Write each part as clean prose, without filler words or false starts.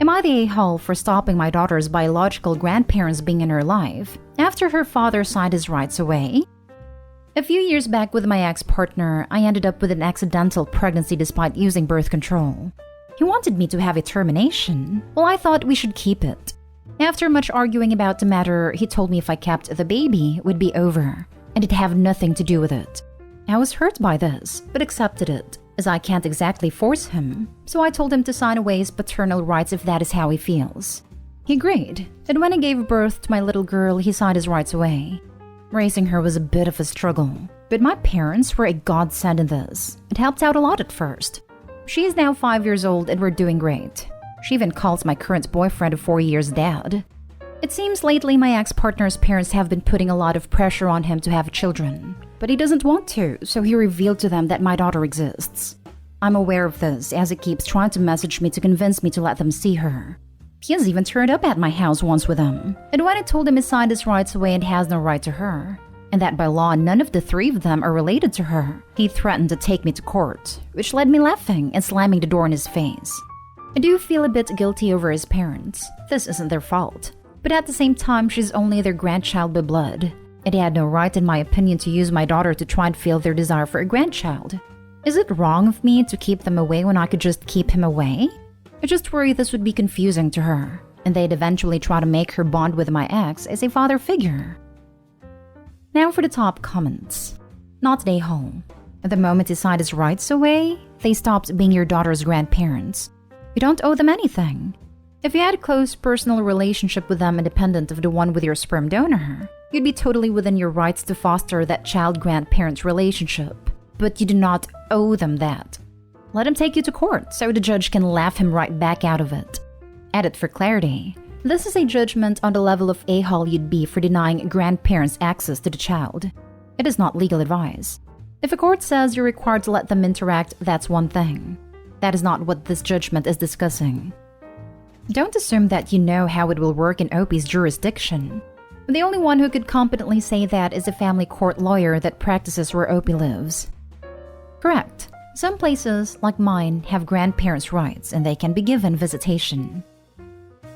Am I the a-hole for stopping my daughter's biological grandparents being in her life after her father signed his rights away? A few years back with my ex-partner, I ended up with an accidental pregnancy despite using birth control. He wanted me to have a termination. Well, I thought we should keep it. After much arguing about the matter, he told me if I kept the baby, it would be over, and it'd have nothing to do with it. I was hurt by this, but accepted it, as I can't exactly force him, so I told him to sign away his paternal rights if that is how he feels. He agreed, and when I gave birth to my little girl, he signed his rights away. Raising her was a bit of a struggle, but my parents were a godsend in this. It helped out a lot at first. She is now 5 years old and we're doing great. She even calls my current boyfriend of 4 years dad. It seems lately my ex-partner's parents have been putting a lot of pressure on him to have children, but he doesn't want to, so he revealed to them that my daughter exists. I'm aware of this, as he keeps trying to message me to convince me to let them see her. He has even turned up at my house once with them, and when I told him he signed his rights away and has no right to her, and that by law none of the three of them are related to her, he threatened to take me to court, which led me laughing and slamming the door in his face. I do feel a bit guilty over his parents. This isn't their fault. But at the same time, she's only their grandchild by blood, and he had no right, in my opinion, to use my daughter to try and feel their desire for a grandchild. Is it wrong of me to keep them away when I could just keep him away? I just worry this would be confusing to her, and they'd eventually try to make her bond with my ex as a father figure. Now for the top comments. Not a home. At the moment he signed his rights away, they stopped being your daughter's grandparents. You don't owe them anything. If you had a close personal relationship with them independent of the one with your sperm donor, you'd be totally within your rights to foster that child-grandparent relationship. But you do not owe them that. Let him take you to court so the judge can laugh him right back out of it. Added for clarity, this is a judgment on the level of a-hole you'd be for denying grandparents access to the child. It is not legal advice. If a court says you're required to let them interact, that's one thing. That is not what this judgment is discussing. Don't assume that you know how it will work in OP's jurisdiction. The only one who could competently say that is a family court lawyer that practices where OP lives. Correct. Some places, like mine, have grandparents' rights and they can be given visitation.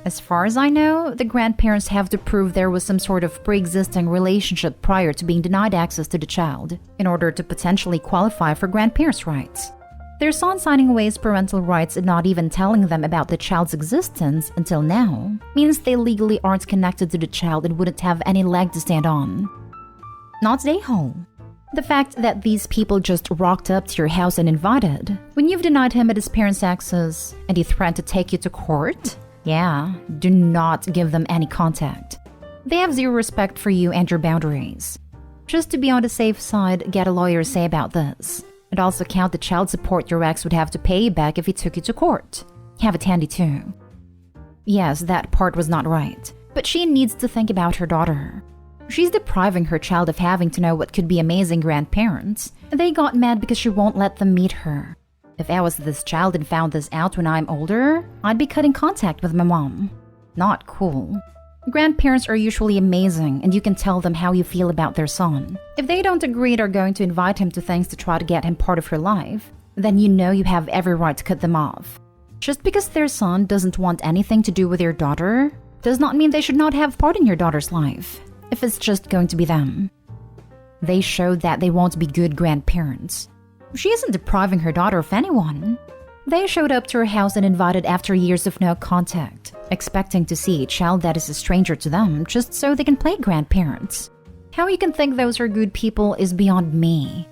As far as I know, the grandparents have to prove there was some sort of pre-existing relationship prior to being denied access to the child in order to potentially qualify for grandparents' rights. Their son signing away his parental rights and not even telling them about the child's existence until now means they legally aren't connected to the child and wouldn't have any leg to stand on. Not a home. The fact that these people just rocked up to your house and invited, when you've denied him at his parents' access and he threatened to take you to court? Yeah, do not give them any contact. They have zero respect for you and your boundaries. Just to be on the safe side, get a lawyer say about this. And also count the child support your ex would have to pay you back if he took you to court. Have it handy too. Yes, that part was not right, but she needs to think about her daughter. She's depriving her child of having to know what could be amazing grandparents, and they got mad because she won't let them meet her. If I was this child and found this out when I'm older, I'd be cutting contact with my mom. Not cool. Grandparents are usually amazing, and you can tell them how you feel about their son. If they don't agree and are going to invite him to things to try to get him part of her life, then you know you have every right to cut them off. Just because their son doesn't want anything to do with your daughter, does not mean they should not have part in your daughter's life, if it's just going to be them. They showed that they won't be good grandparents. She isn't depriving her daughter of anyone. They showed up to her house and invited after years of no contact, expecting to see a child that is a stranger to them just so they can play grandparents. How you can think those are good people is beyond me.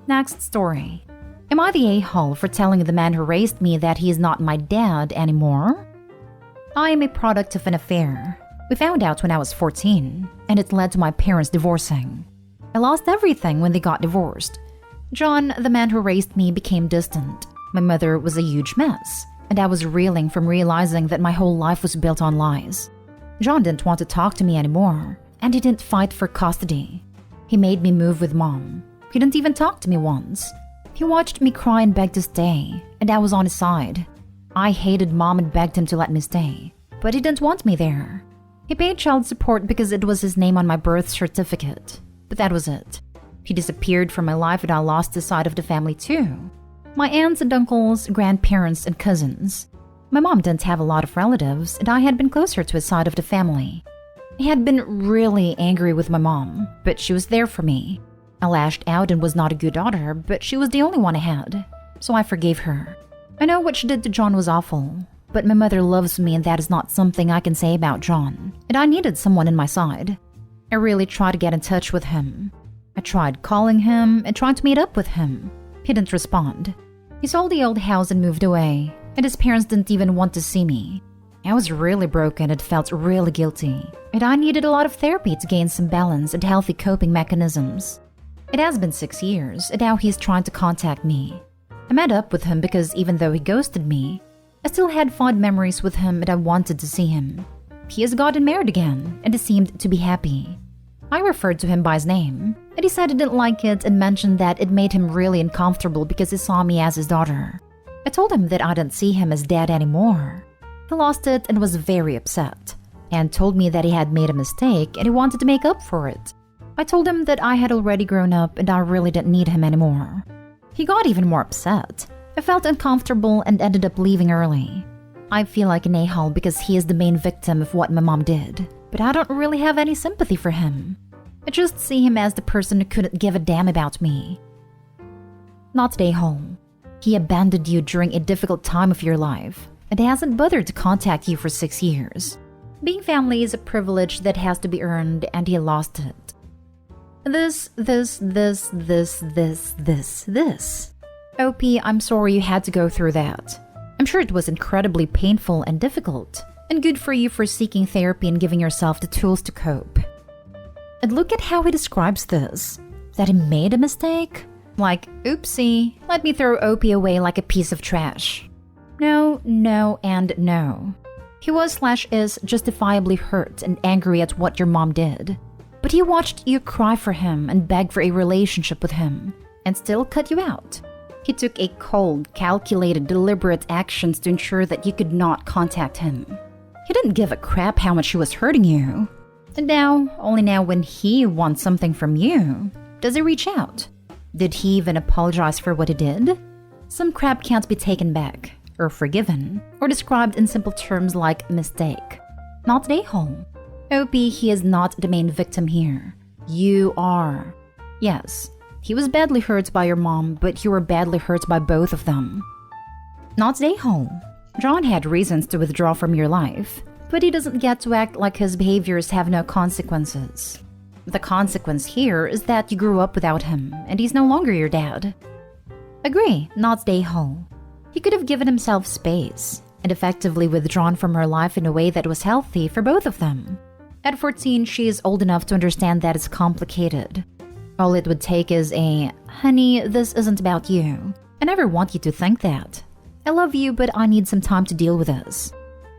Next story. Am I the a-hole for telling the man who raised me that he is not my dad anymore? I am a product of an affair. We found out when I was 14, and it led to my parents divorcing. I lost everything when they got divorced. John, the man who raised me, became distant. My mother was a huge mess, and I was reeling from realizing that my whole life was built on lies. John didn't want to talk to me anymore, and he didn't fight for custody. He made me move with mom. He didn't even talk to me once. He watched me cry and beg to stay, and I was on his side. I hated mom and begged him to let me stay, but he didn't want me there. He paid child support because it was his name on my birth certificate, but that was it. He disappeared from my life and I lost the side of the family too. My aunts and uncles, grandparents, and cousins. My mom didn't have a lot of relatives, and I had been closer to his side of the family. I had been really angry with my mom, but she was there for me. I lashed out and was not a good daughter, but she was the only one I had, so I forgave her. I know what she did to John was awful, but my mother loves me and that is not something I can say about John, and I needed someone in my side. I really tried to get in touch with him. I tried calling him and tried to meet up with him. He didn't respond. He sold the old house and moved away, and his parents didn't even want to see me. I was really broken and felt really guilty, and I needed a lot of therapy to gain some balance and healthy coping mechanisms. It has been 6 years, and now he's trying to contact me. I met up with him because even though he ghosted me, I still had fond memories with him and I wanted to see him. He has gotten married again, and he seemed to be happy. I referred to him by his name, and he said he didn't like it and mentioned that it made him really uncomfortable because he saw me as his daughter. I told him that I didn't see him as dad anymore. He lost it and was very upset, and told me that he had made a mistake and he wanted to make up for it. I told him that I had already grown up and I really didn't need him anymore. He got even more upset. I felt uncomfortable and ended up leaving early. I feel like an a-hole because he is the main victim of what my mom did, but I don't really have any sympathy for him. I just see him as the person who couldn't give a damn about me. Not an a-hole. He abandoned you during a difficult time of your life and hasn't bothered to contact you for 6 years. Being family is a privilege that has to be earned, and he lost it. This. OP, I'm sorry you had to go through that. I'm sure it was incredibly painful and difficult, and good for you for seeking therapy and giving yourself the tools to cope. And look at how he describes this, that he made a mistake. Like, oopsie, let me throw OP away like a piece of trash. No, and no. He was/is justifiably hurt and angry at what your mom did. But he watched you cry for him and beg for a relationship with him, and still cut you out. He took a cold, calculated, deliberate actions to ensure that you could not contact him. He didn't give a crap how much he was hurting you. And now, only now when he wants something from you, does he reach out? Did he even apologize for what he did? Some crap can't be taken back, or forgiven, or described in simple terms like mistake. Not an a-hole. OP, he is not the main victim here. You are. Yes, he was badly hurt by your mom, but you were badly hurt by both of them. Not an a-hole. John had reasons to withdraw from your life, but he doesn't get to act like his behaviors have no consequences. The consequence here is that you grew up without him, and he's no longer your dad. Agree, not an a-hole. He could have given himself space, and effectively withdrawn from her life in a way that was healthy for both of them. At 14, she is old enough to understand that it's complicated. All it would take is a, honey, this isn't about you. I never want you to think that. I love you, but I need some time to deal with this.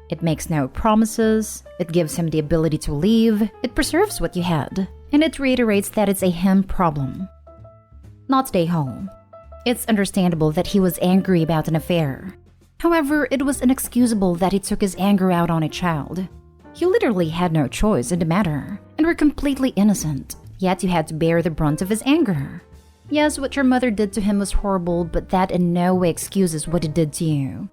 It makes no promises, it gives him the ability to leave, it preserves what you had, and it reiterates that it's a him problem. Not stay home. It's understandable that he was angry about an affair. However, it was inexcusable that he took his anger out on a child. You literally had no choice in the matter, and were completely innocent, yet you had to bear the brunt of his anger. Yes, what your mother did to him was horrible, but that in no way excuses what he did to you.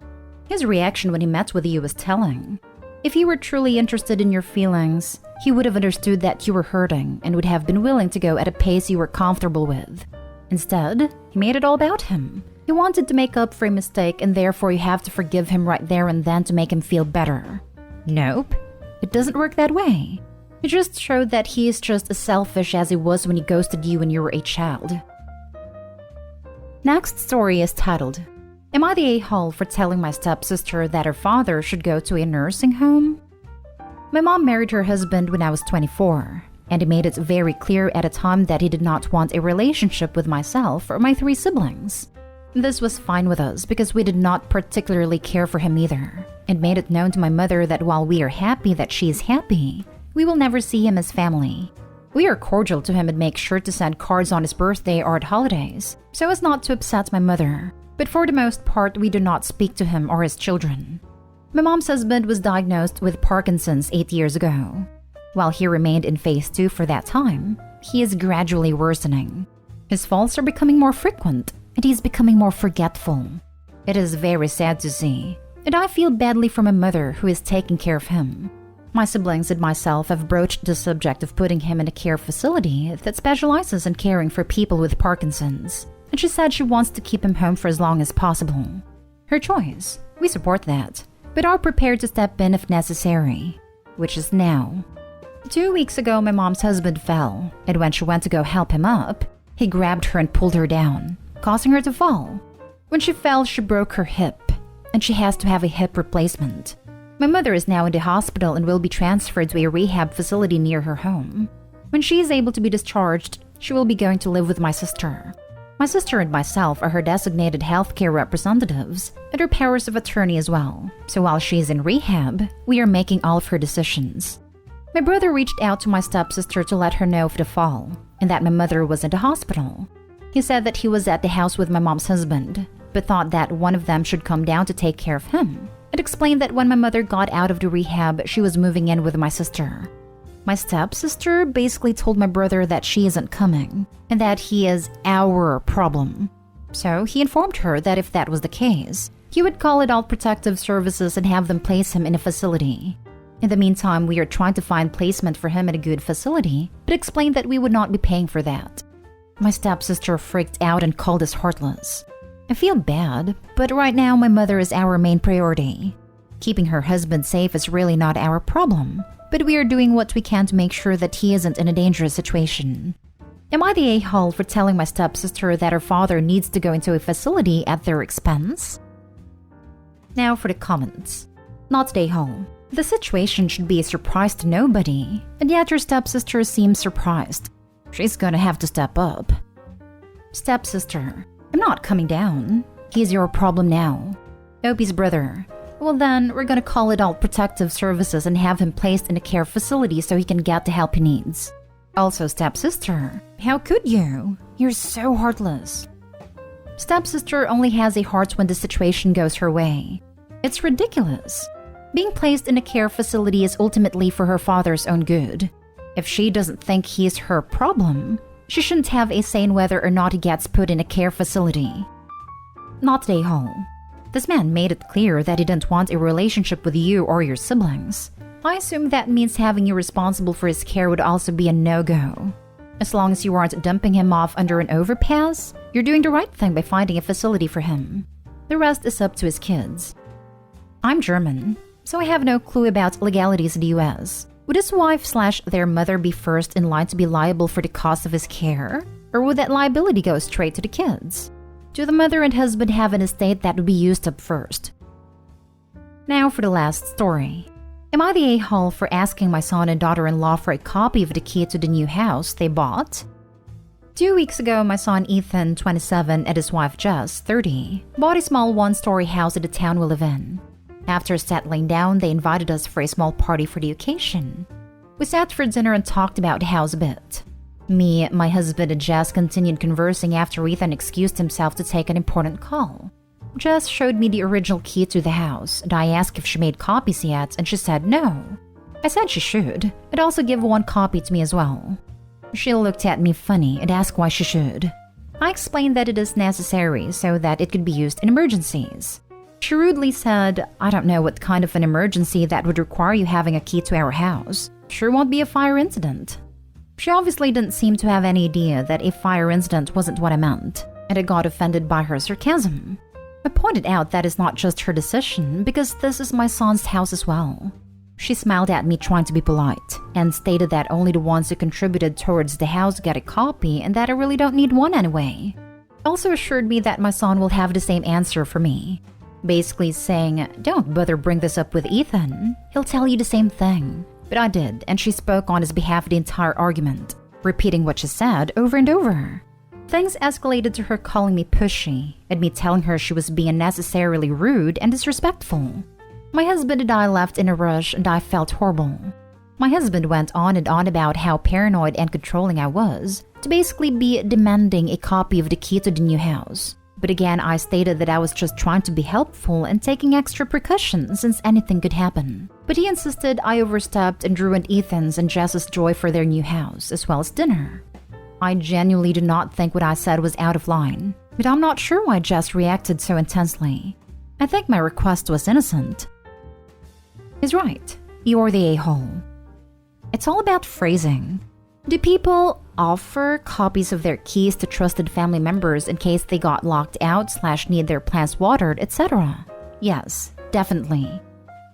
His reaction when he met with you was telling. If he were truly interested in your feelings, he would have understood that you were hurting and would have been willing to go at a pace you were comfortable with. Instead, he made it all about him. He wanted to make up for a mistake, and therefore you have to forgive him right there and then to make him feel better. Nope, it doesn't work that way. It just showed that he is just as selfish as he was when he ghosted you when you were a child. Next story is titled, Am I the a-hole for telling my stepsister that her father should go to a nursing home? My mom married her husband when I was 24, and he made it very clear at a time that he did not want a relationship with myself or my 3 siblings. This was fine with us because we did not particularly care for him either, and made it known to my mother that while we are happy that she is happy, we will never see him as family. We are cordial to him and make sure to send cards on his birthday or at holidays, so as not to upset my mother. But for the most part, we do not speak to him or his children. My mom's husband was diagnosed with Parkinson's 8 years ago. While he remained in phase 2 for that time, he is gradually worsening. His falls are becoming more frequent, and he is becoming more forgetful. It is very sad to see, and I feel badly for my mother who is taking care of him. My siblings and myself have broached the subject of putting him in a care facility that specializes in caring for people with Parkinson's, and she said she wants to keep him home for as long as possible. Her choice. We support that, but are prepared to step in if necessary, which is now. 2 weeks ago, my mom's husband fell, and when she went to go help him up, he grabbed her and pulled her down, causing her to fall. When she fell, she broke her hip, and she has to have a hip replacement. My mother is now in the hospital and will be transferred to a rehab facility near her home. When she is able to be discharged, she will be going to live with my sister. My sister and myself are her designated healthcare representatives and her powers of attorney as well. So while she is in rehab, we are making all of her decisions. My brother reached out to my stepsister to let her know of the fall and that my mother was in the hospital. He said that he was at the house with my mom's husband, but thought that one of them should come down to take care of him, and explained that when my mother got out of the rehab, she was moving in with my sister. My stepsister basically told my brother that she isn't coming, and that he is our problem. So he informed her that if that was the case, he would call Adult Protective Services and have them place him in a facility. In the meantime, we are trying to find placement for him in a good facility, but explained that we would not be paying for that. My stepsister freaked out and called us heartless. I feel bad, but right now my mother is our main priority. Keeping her husband safe is really not our problem, but we are doing what we can to make sure that he isn't in a dangerous situation. Am I the a-hole for telling my stepsister that her father needs to go into a facility at their expense? Now for the comments. Not the a-hole. The situation should be a surprise to nobody, and yet your stepsister seems surprised. She's gonna have to step up. Stepsister. I'm not coming down. He's your problem now. Opie's brother. Well then, we're gonna call Adult Protective Services and have him placed in a care facility so he can get the help he needs. Also, stepsister. How could you? You're so heartless. Stepsister only has a heart when the situation goes her way. It's ridiculous. Being placed in a care facility is ultimately for her father's own good. If she doesn't think he's her problem, she shouldn't have a say in whether or not he gets put in a care facility. Not a home. This man made it clear that he didn't want a relationship with you or your siblings. I assume that means having you responsible for his care would also be a no-go. As long as you aren't dumping him off under an overpass, you're doing the right thing by finding a facility for him. The rest is up to his kids. I'm German, so I have no clue about legalities in the US. Would his wife/their mother be first in line to be liable for the cost of his care? Or would that liability go straight to the kids? Do the mother and husband have an estate that would be used up first? Now for the last story. Am I the a-hole for asking my son and daughter-in-law for a copy of the key to the new house they bought? 2 weeks ago, my son Ethan, 27, and his wife Jess, 30, bought a small one-story house in the town we live in. After settling down, they invited us for a small party for the occasion. We sat for dinner and talked about the house a bit. Me, my husband, and Jess continued conversing after Ethan excused himself to take an important call. Jess showed me the original key to the house, and I asked if she made copies yet, and she said no. I said she should, and also give one copy to me as well. She looked at me funny and asked why she should. I explained that it is necessary so that it could be used in emergencies. She rudely said, I don't know what kind of an emergency that would require you having a key to our house. Sure won't be a fire incident. She obviously didn't seem to have any idea that a fire incident wasn't what I meant, and I got offended by her sarcasm. I pointed out that it's not just her decision because this is my son's house as well. She smiled at me trying to be polite, and stated that only the ones who contributed towards the house get a copy and that I really don't need one anyway. Also assured me that my son will have the same answer for me. Basically saying, don't bother bring this up with Ethan, he'll tell you the same thing. But I did, and she spoke on his behalf the entire argument, repeating what she said over and over. Things escalated to her calling me pushy, and me telling her she was being unnecessarily rude and disrespectful. My husband and I left in a rush, and I felt horrible. My husband went on and on about how paranoid and controlling I was, to basically be demanding a copy of the key to the new house. But again, I stated that I was just trying to be helpful and taking extra precautions since anything could happen. But he insisted I overstepped and ruined Ethan's and Jess's joy for their new house, as well as dinner. I genuinely do not think what I said was out of line, but I'm not sure why Jess reacted so intensely. I think my request was innocent. He's right. You're the a-hole. It's all about phrasing. Do people offer copies of their keys to trusted family members in case they got locked out / need their plants watered, etc.? Yes, definitely.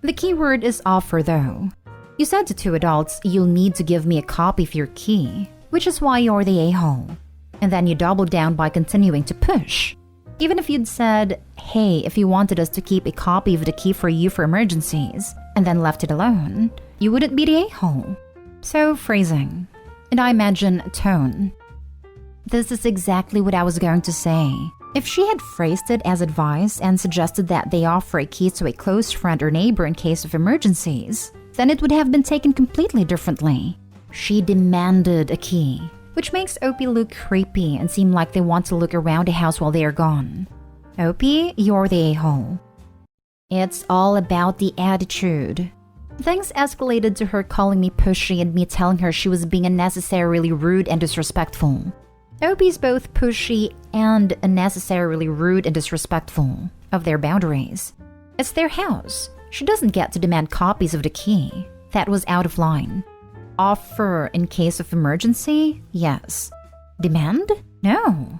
The key word is offer though. You said to 2 adults, you'll need to give me a copy of your key, which is why you're the a-hole. And then you doubled down by continuing to push. Even if you'd said, hey, if you wanted us to keep a copy of the key for you for emergencies, and then left it alone, you wouldn't be the a-hole. So, phrasing. And I imagine tone. This is exactly what I was going to say. If she had phrased it as advice and suggested that they offer a key to a close friend or neighbor in case of emergencies, then it would have been taken completely differently. She demanded a key, which makes Opie look creepy and seem like they want to look around the house while they are gone. Opie, you're the a-hole. It's all about the attitude. Things escalated to her calling me pushy and me telling her she was being unnecessarily rude and disrespectful. Opie's both pushy and unnecessarily rude and disrespectful of their boundaries. It's their house. She doesn't get to demand copies of the key. That was out of line. Offer in case of emergency? Yes. Demand? No.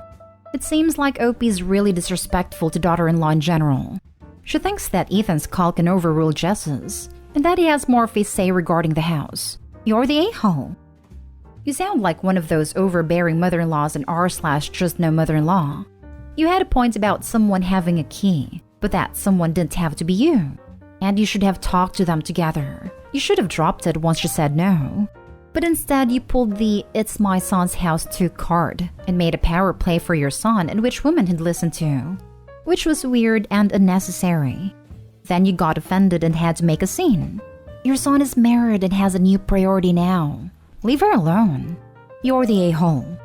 It seems like Opie's really disrespectful to daughter-in-law in general. She thinks that Ethan's call can overrule Jess's, and that he has more of a say regarding the house. You're the a-hole. You sound like one of those overbearing mother-in-laws in r/just no mother-in-law. You had a point about someone having a key, but that someone didn't have to be you. And you should have talked to them together. You should have dropped it once she said no. But instead, you pulled the "it's my son's house too" card and made a power play for your son in which women had listened to, which was weird and unnecessary. Then you got offended and had to make a scene. Your son is married and has a new priority now. Leave her alone. You're the a-hole.